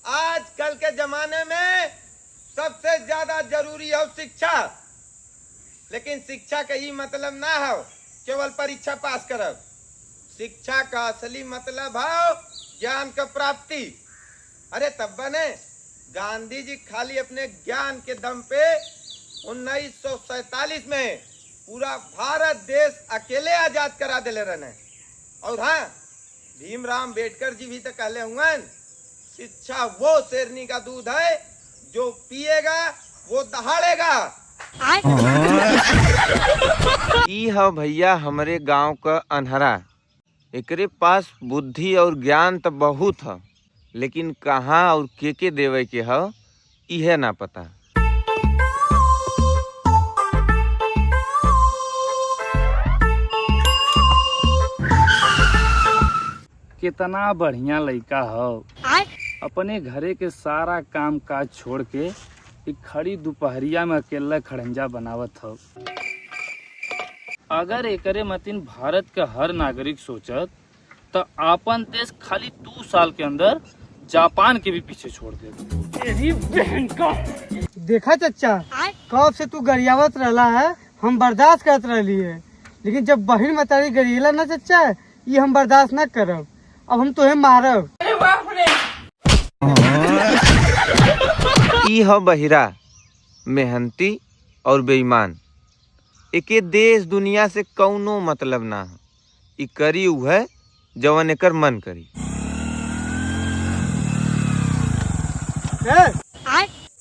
आजकल के जमाने में सबसे ज्यादा जरूरी है शिक्षा। लेकिन शिक्षा का ही मतलब ना हो केवल परीक्षा पास करब। शिक्षा का असली मतलब है ज्ञान का प्राप्ति। अरे तब बने गांधी जी खाली अपने ज्ञान के दम पे 1947 में पूरा भारत देश अकेले आजाद करा दिले रहने। और हाँ, भीमराव अम्बेडकर जी भी तो कहले हुए शिक्षा वो शेरनी का दूध है जो पिएगा वो दहाड़ेगा। ई है भैया हमरे गांव का अनहरा। एकरे पास बुद्धि और ज्ञान तो बहुत है, लेकिन कहाँ और के देवे के है इहे ना पता। कितना बढ़िया लड़का हो, अपने घरे के सारा काम काज छोड़ के एक खड़ी दोपहरिया में अकेला खड़ंजा बनावत हो। अगर एकरे मतीन भारत के हर नागरिक सोचत तो आपन देश खाली 2 साल के अंदर जापान के भी पीछे छोड़ दे। तेरी बहन का देखा चचा, कब से तू गरियावत रहला है, हम बर्दाश्त करत रहली है, लेकिन जब बहन मतारी गरिएला ना चचा, ये हम बर्दाश्त ना करब। अब हम तुहे मारब। ई है बहिरा, मेहनती और बेईमान। एके देश दुनिया से कौनो मतलब ना है। ई करी उ है जवन एकर मन करी।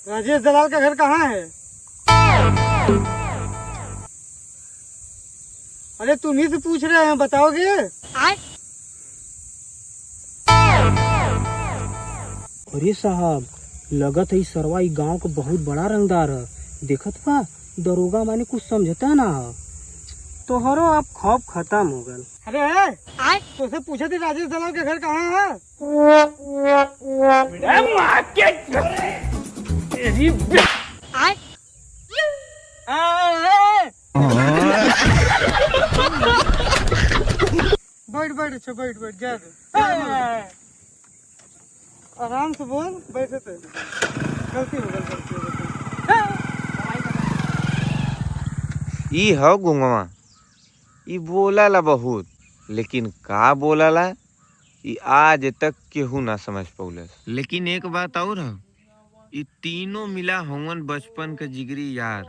राजेश दलाल का घर कहाँ है? अरे तुम ही से पूछ रहे हैं, बताओगे? अरे साहब, लगत है सरवा ई गांव का बहुत बड़ा रंगदार है। देखत बा दरोगा माने कुछ समझता ना। तोहरो अब खौफ खत्म हो गल। अरे तुझसे पूछे थे राजेश दलाल का घर कहाँ है? बैठ अच्छा बैठ जा दे। आराम से बोल, बैठे थे। गलती हो गई। ई है गुंगवा। ई बोलाला बहुत, लेकिन का बोलाला ई आज तक केहू ना समझ पौलस। लेकिन एक बात और है, ई तीनों मिला हवन बचपन के जिगरी यार।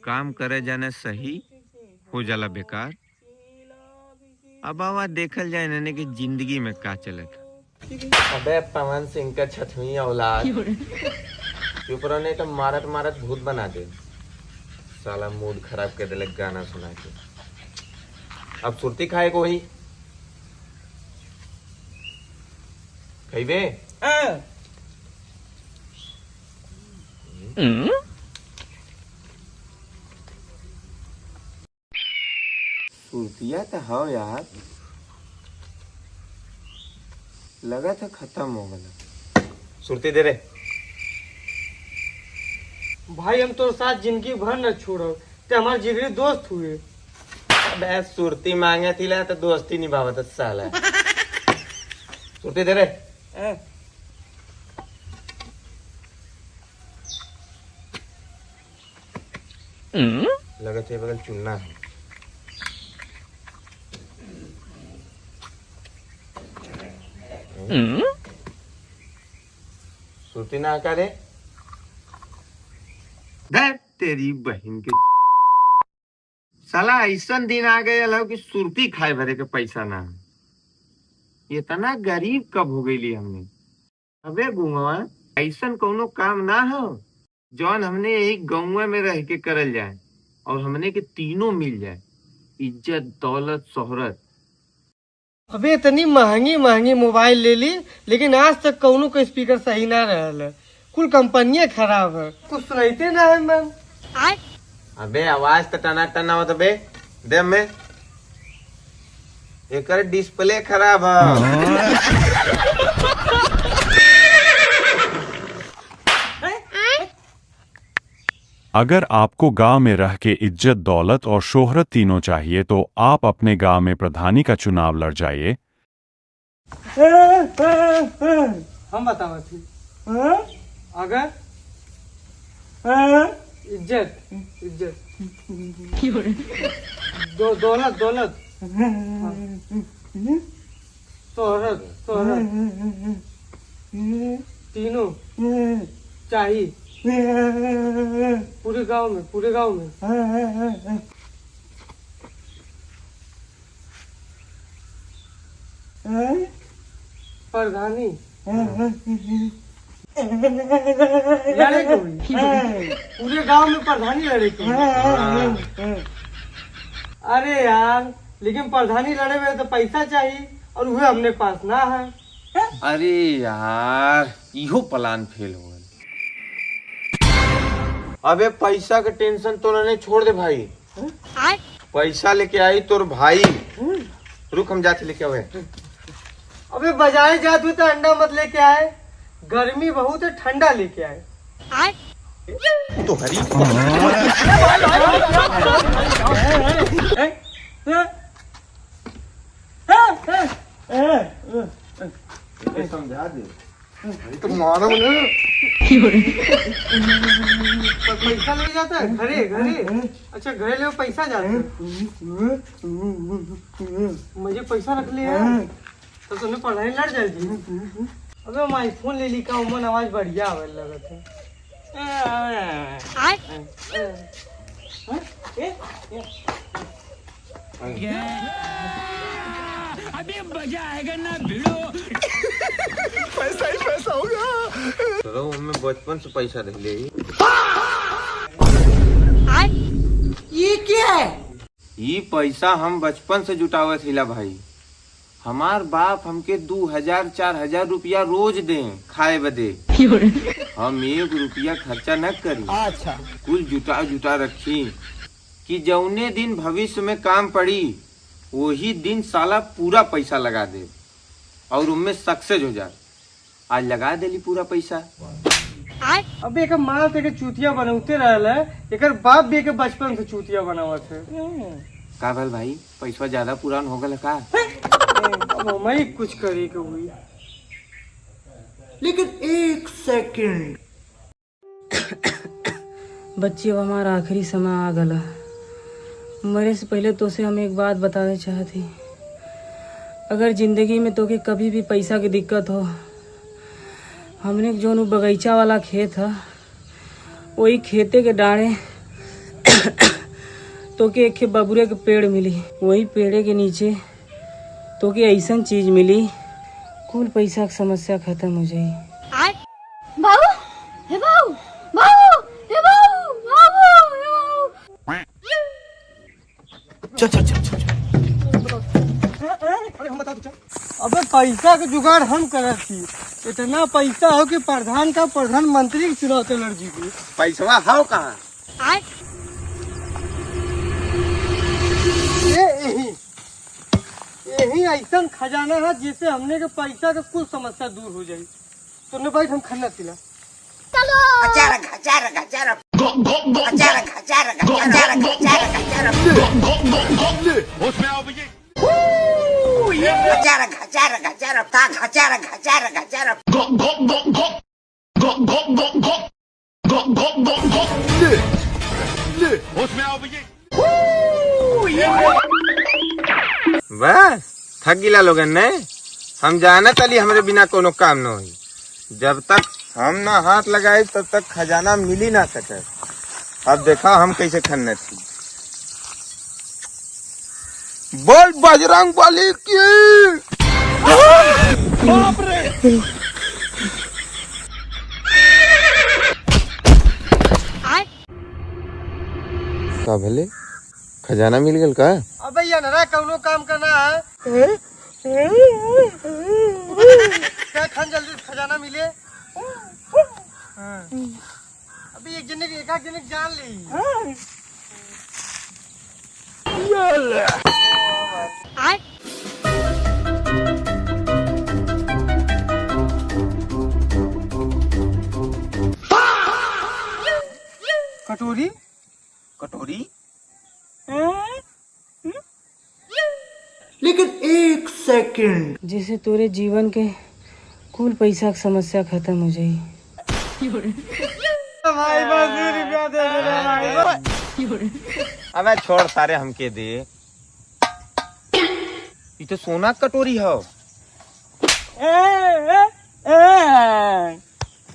काम करे जाने सही हो जाला बेकार। अब आवा देखल जाए नने की जिंदगी में का चलत। अबे पवन सिंह का 6वीं औलाद चुप रहने तो मारत मारत भूत बना दे। साला मूड खराब कर दिले गाना सुना के। अब सुरती खाए को ही खइबे। सुरतिया तो हो यार, लगा था खत्म हो गया। सुरती दे रे भाई, हम तो साथ जिंदगी भर न छोड़ो, ते हमारे जिगरी दोस्त हुए। अबे सुरती मांगे थी ला तो दोस्ती निभावत साला। सुरती दे रे। लगा थे बगल चुनना है। सुरती ना करे तेरी बहन के साला। ऐसा दिन आ गए कि सुरती खाए भरे के पैसा ना। इतना गरीब कब हो गई हमने। अबे गुंगवा, ऐसा कोनो काम ना हो जौन हमने यही गाँव में रह के करल जाए और हमने के तीनों मिल जाए, इज्जत दौलत शोहरत। अबे इतनी महंगी मोबाइल ले ली, लेकिन आज तक कौनो का स्पीकर सही ना रहल। कुल कंपनियां खराब है, कुछ सुनते ना है मैम। अबे आवाज तो टना टना होता बे। दे में एकर डिस्प्ले खराब है। अगर आपको गांव में रह के इज्जत दौलत और शोहरत तीनों चाहिए तो आप अपने गांव में प्रधानी का चुनाव लड़ जाइए। हम बताओ अगर इज्जत इज्जत दौलत दौलत शोहरत शोहरत तीनों चाहिए पूरे गांव में प्रधानी लड़े को पूरे गांव में प्रधानी लड़े को। अरे यार लेकिन प्रधानी लड़े में तो पैसा चाहिए और वह हमने पास ना है। अरे यार इहो प्लान फेल हो गया। अबे पैसा का टेंशन तो नहीं, छोड़ दे भाई। पैसा लेके आई तोर भाई। रुक हम जाते लेके आवे। अबे बाजारे जात हुई तो अंडा मत लेके आए, गर्मी बहुत है, ठंडा लेके आए। तो हरी समझा दे तो मारो ना। पैसा ले जाता है घरे घरे। अच्छा घरे ले पैसा जाता है। मुझे पैसा रख लिया तो तुम्हें पढ़ाई लड़ जाएगी। अबे हम आईफोन ले ली का उमन आवाज बढ़िया आवे लगत है। अभी मजा आएगा ना भिड़ो। पैसा होगा। चलो हमें बचपन से पैसा दे ले। ये क्या है? ये पैसा हम बचपन से जुटावत हिला भाई। हमार बाप हमके 2000-4000 रुपया रोज दे खाए बदे। हम 1 रुपया खर्चा न करी। अच्छा कुल जुटा जुटा रखी कि जौने दिन भविष्य में काम पड़ी वही दिन साला पूरा पैसा लगा दे और उनमें सक्सेस हो जाए। आज लगा देली पूरा पैसा। अब एक माल से चूतिया बनौते रहल है, एक बाप भी एक बचपन से चूतिया बनावत है। का भल भाई पैसा ज्यादा पुरान हो गल का? अब मैं कुछ करे के हुई। लेकिन 1 सेकंड बच्ची अब हमारा आखिरी समय आ गला। मरे से पहले तो से हम एक बात बताना चाहती। अगर जिंदगी में तोके कभी भी पैसा की दिक्कत हो, हमने जो बगीचा वाला खेत है वही खेते के डाढ़े तोके एक बबुरे के पेड़ मिली। वही पेड़े के नीचे तोके ऐसा चीज मिली कुल पैसा की समस्या खत्म हो जाई। बाबू हे बाबू बाबू हे बाबू बाबू हे अबे पैसा के जुगाड़ हम करत थी। इतना पैसा हो कि प्रधान का प्रधानमंत्री के चुनाव लड़ जीती। पैसा हो कहाँ? यही ऐसा खजाना है जिससे हमने के पैसा का कुछ समस्या दूर हो जाए। तुमने भाई हम खाना पिला बस थक गिला लोगन ने। हम जाना चली हमरे बिना कोनो काम न हुई। जब तक हम ना हाथ लगाए तब तक खजाना मिल ही ना सके। अब देखा हम कैसे खन्ने थी। बोल बजरंग बली की। बाप रे। का भले खजाना मिल गल का? अबे ये नरा कौनो काम करना है क्या खान जल्दी खजाना मिले। अभी एक जने जान ली। कटोरी कटोरी लेकिन 1 सेकंड जिससे तोरे जीवन के कुल पैसा की समस्या खत्म हो जाई। भाई बस 2 रुपया दे दे भाई। अबे छोड़ सारे हमके दे। ये तो सोना का कटोरी है।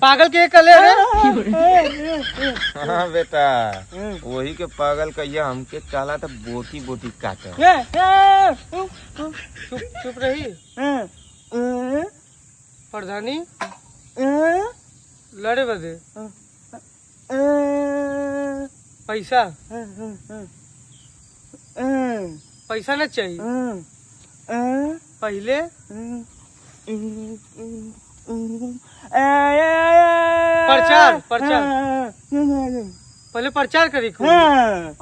पागल के कले रे। हाँ बेटा, वही के पागल कहिया हमके चाला तो बोटी बोटी काटे। चुप रही। प्रधानी लड़े बदे पैसा पैसा न चाहिए। पहले प्रचार पहले प्रचार करी खूब।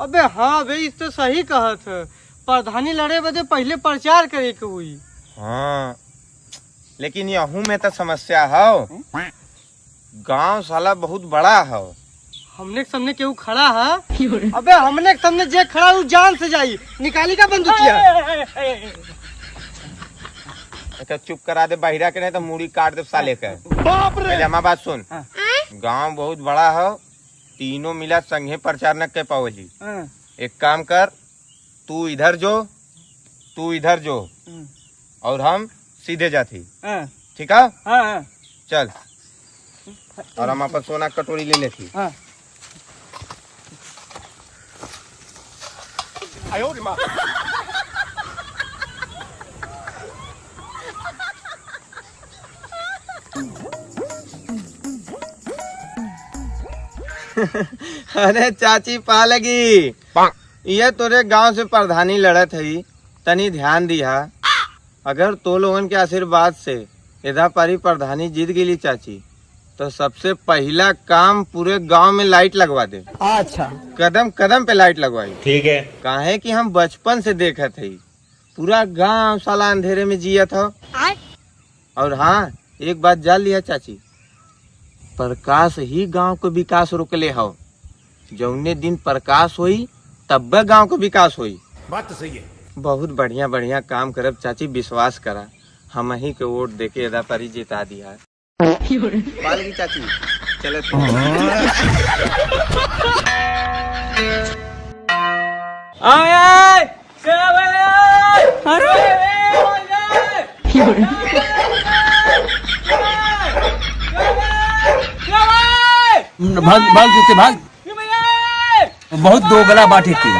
अबे हाँ भाई इस तो सही कहत है। प्रधानी लड़े बदे पहले प्रचार करे के हुई। हाँ लेकिन यहू में तो समस्या है। गांव साला बहुत बड़ा है। हमने के सामने केहू खड़ा है। अबे हमने के सामने जे खड़ा है जान से जाई। निकाली का बंदूकिया। अच्छा चुप करा दे बाहिरा के, नहीं तो मुड़ी काट दे साले के। बाप रे। हमारी बात सुन। गांव बहुत बड़ा है, तीनों मिला संघे प्रचार न कर पाओली। एक काम कर, तू इधर जो और हम सीधे जाती। ठीक है? चल। और हम अपन सोना कटोरी ले लेती। अरे चाची पा लगी। ये तोरे गांव से प्रधानी लड़त है, तनी ध्यान दिया। अगर तो लोगन के आशीर्वाद से इधर पारी प्रधानी जीत गई चाची, तो सबसे पहला काम पूरे गांव में लाइट लगवा दे। अच्छा कदम कदम पे लाइट लगवाई। ठीक है। काहे कि हम बचपन से देखत है, पूरा गांव साला अंधेरे में जिया था। और हाँ एक बात जान लिया चाची, प्रकाश ही गांव को विकास रोकले हो। जौने दिन प्रकाश होई तब गांव को विकास होई। बात तो सही है। बहुत बढ़िया बढ़िया काम करब चाची, विश्वास करा। हम ही के वोट देके एदा परी जिता दिया। पालगी चाची चलत भाग भाग जूते भाग। बहुत दोगला बाटे थी।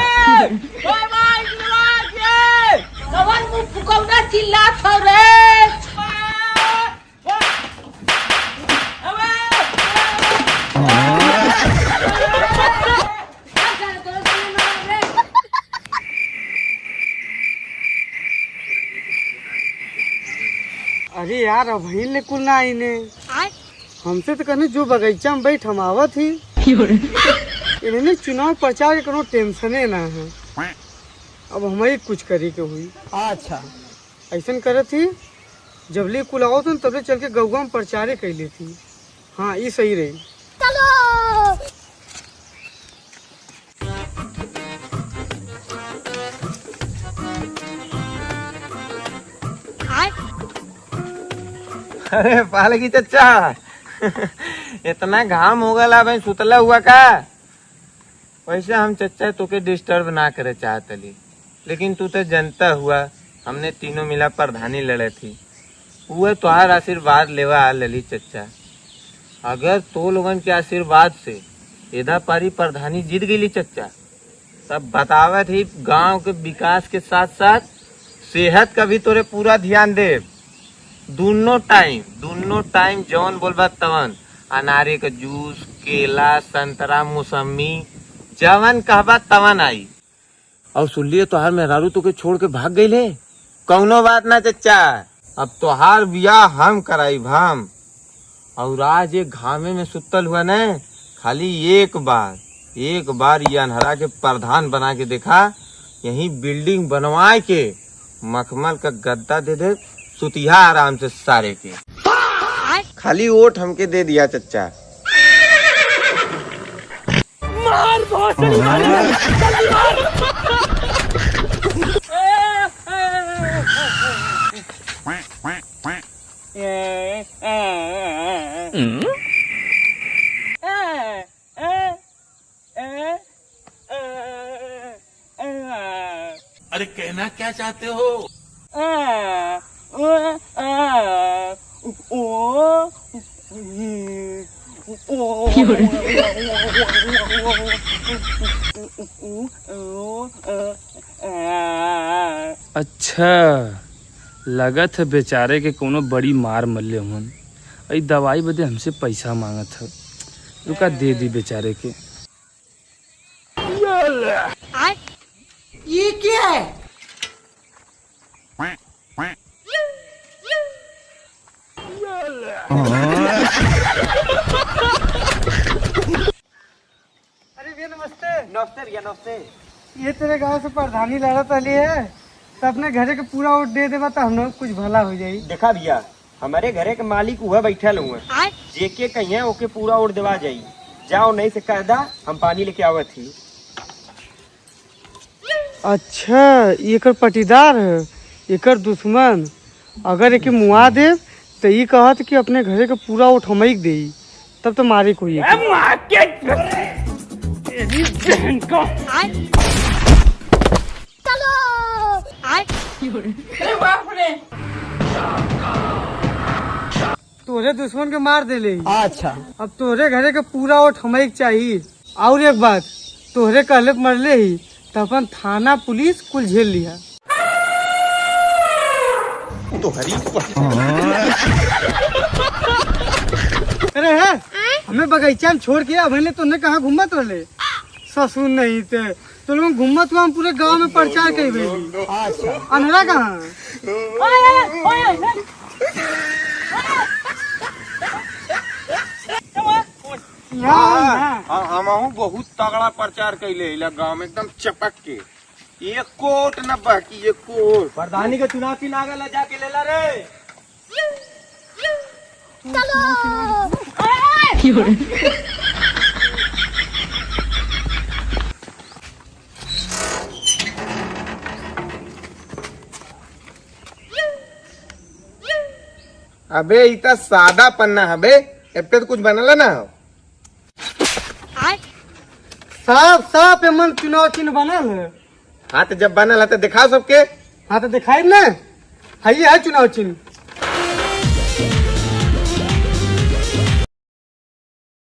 अरे यार अभी ने कुल ना आई ने। हमसे तो कहने जो बगीचा में बैठ हम आवत ही। इन्हें चुनाव प्रचार के कोनो टेंशने ना है। अब हमारी कुछ करी के हुई। अच्छा ऐसा करे थी, जब ले कुल आओ तो तबले चल के गौगा में प्रचारे कर लेती। हाँ ये सही रही। अरे पालगी चचा इतना घाम हो गया भाई, सुतला हुआ का? वैसे हम चचा तोके डिस्टर्ब ना करे चाहतली, लेकिन तू तो जनता हुआ हमने तीनों मिला प्रधानी लड़े थी। वो तुहार आशीर्वाद लेवा आ लली चचा। अगर तो लोगन के आशीर्वाद से एदा पारी प्रधानी जीत गई चचा, तब बतावत ही गांव के विकास के साथ साथ सेहत का भी तोरे पूरा ध्यान दे। दोनों टाइम जौन बोलबा तवन, अनारे का जूस, केला, संतरा, मौसमी, जवन कहबा तवन आई। और सुन लिए तोहार मेहरारू तो के छोड़ के भाग गई ले। कौनो बात ना चचा, अब तोहार बियाह हम कराई भाम। और आज एक घामे में सुतल हुआ न, खाली एक बार ये अनहरा के प्रधान बना के देखा। यही बिल्डिंग बनवाए के मखमल का गद्दा दे दे, सुतिहा आराम से सारे के। खाली वोट हमके दे दिया चचा। मार बहुत जल्दी मार। कहना चाहते हो? अच्छा, लगत है बेचारे के कोनो बड़ी मार मल्ले हुन। अई दवाई बदे हमसे पैसा मांगत है, रुका दे दी बेचारे के। ये क्या है? अरे भैया नमस्ते। नमस्ते भैया नमस्ते। ये तेरे गांव से प्रधानी लड़त वाली है, तो अपने घरे के पूरा वोट दे देवा तो हम लोग कुछ भला हो जाई। देखा भैया, हमारे घरे के मालिक हुआ बैठल हुए, जेके कहिए ओके पूरा वोट देवा जाई। जाओ नहीं से कह दा, हम पानी लेके आवत थी। अच्छा, एकर पटीदार है, एकर दुश्मन। अगर एके मुआ दे तो ये कहत कि अपने घरे के पूरा वोट हम ही दे, तब तो मारे कोई तोरे दुश्मन के मार दे ले। अच्छा, अब तोरे घरे के पूरा वोट हम ही चाहिए। और एक बात, तोहरे कहले मरले ही तो अपन थाना पुलिस कुल झेल लिया। अरे है हमें बगीचा में छोड़ के अब तुमने कहाँ घूमत रहे? ससुर नहीं थे तो लोग घूमत हुआ, हम पूरे गांव में प्रचार कर भेजी। अंधेरा कहाँ? हम बहुत तगड़ा प्रचार कैले गाँव में, एकदम चपक के। एक कोट न बाकी, एक कोट। प्रधानी के चुनाव की लागल जाके ले ला रे। अबे इतना सादा पन्ना हबे, अब तो कुछ बनला ना हो। साफ साफ एमन चुनाव चिन्ह बनल है। हाँ तो जब बनल है तो दिखाओ सबके। हाँ तो दिखाई ना, है चुनाव चिन्ह।